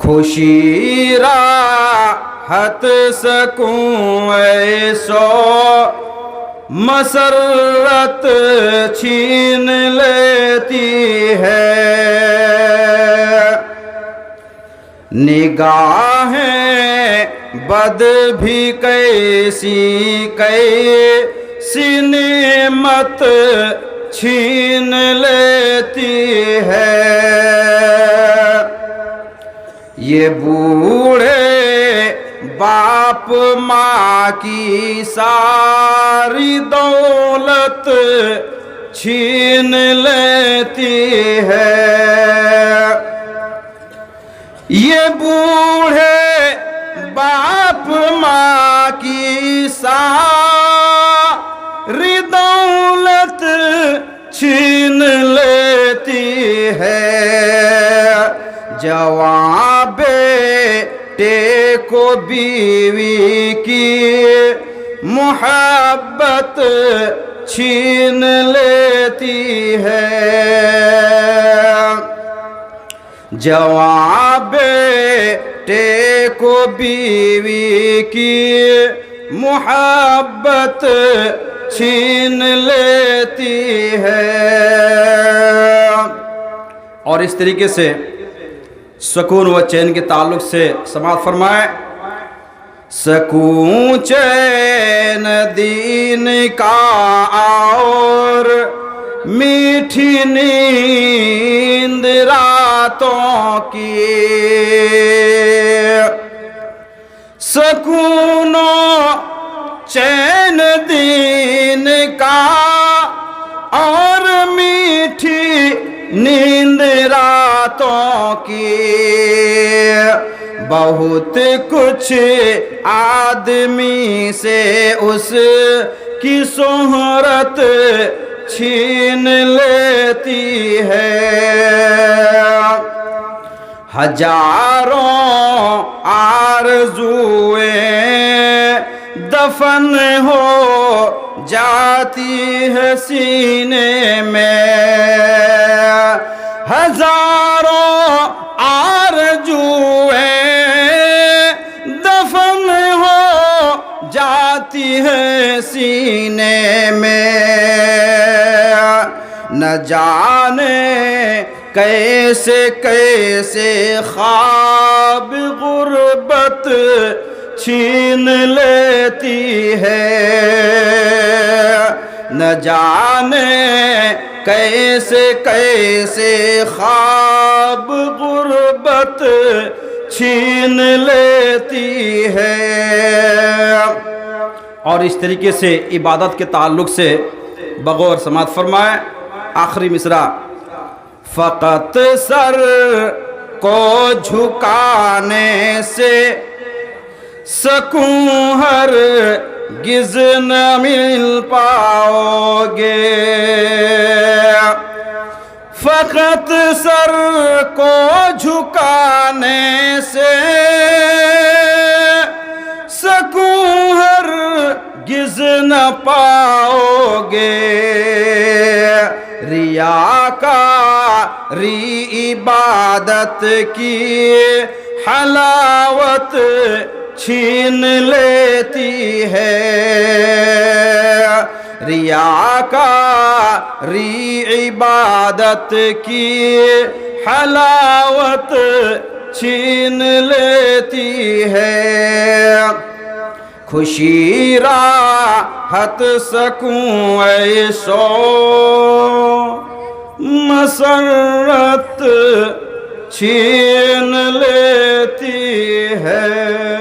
خوشی راحت سکون ایسو مسرت چھین لیتی ہے، نگاہیں بد بھی کیسی کیسی نعمت چھین لیتی ہے، یہ بوڑھے باپ ماں کی ساری دولت چھین لیتی ہے، یہ بوڑھے باپ ماں کی ساری دولت چھین لیتی ہے، جوان بیٹے کو بیوی کی محبت چھین لیتی ہے، جوان بیٹے کو بیوی کی محبت چھین لیتی ہے۔ اور اس طریقے سے سکون و چین کے تعلق سے سماعت فرمائیں، سکون چین دین کا اور میٹھی نیند راتوں کی، سکون و چین دین کا اور میٹھی نیند راتوں کی، بہت کچھ آدمی سے اس کی شہرت چھین لیتی ہے، ہزاروں آرزوئیں دفن ہو جاتی ہے سینے میں، ہزاروں آرزوئیں دفن ہو جاتی ہے سینے میں، نہ جانے کیسے کیسے خواب غربت چھین لیتی ہے، نہ جانے کیسے کیسے خواب غربت چھین لیتی ہے۔ اور اس طریقے سے عبادت کے تعلق سے بغور سماعت فرمائیں، آخری مصرع، فقط سر کو جھکانے سے سکون ہرگز نہ مل پاؤ گے، فقط سر کو جھکانے سے سکون ہرگز نہ پاؤ گے، ریاکاری عبادت کی حلاوت چھین لیتی ہے، ریاکاری عبادت کی حلاوت چھین لیتی ہے، خوشی راحت سکون ایسو مسرت چھین لیتی ہے۔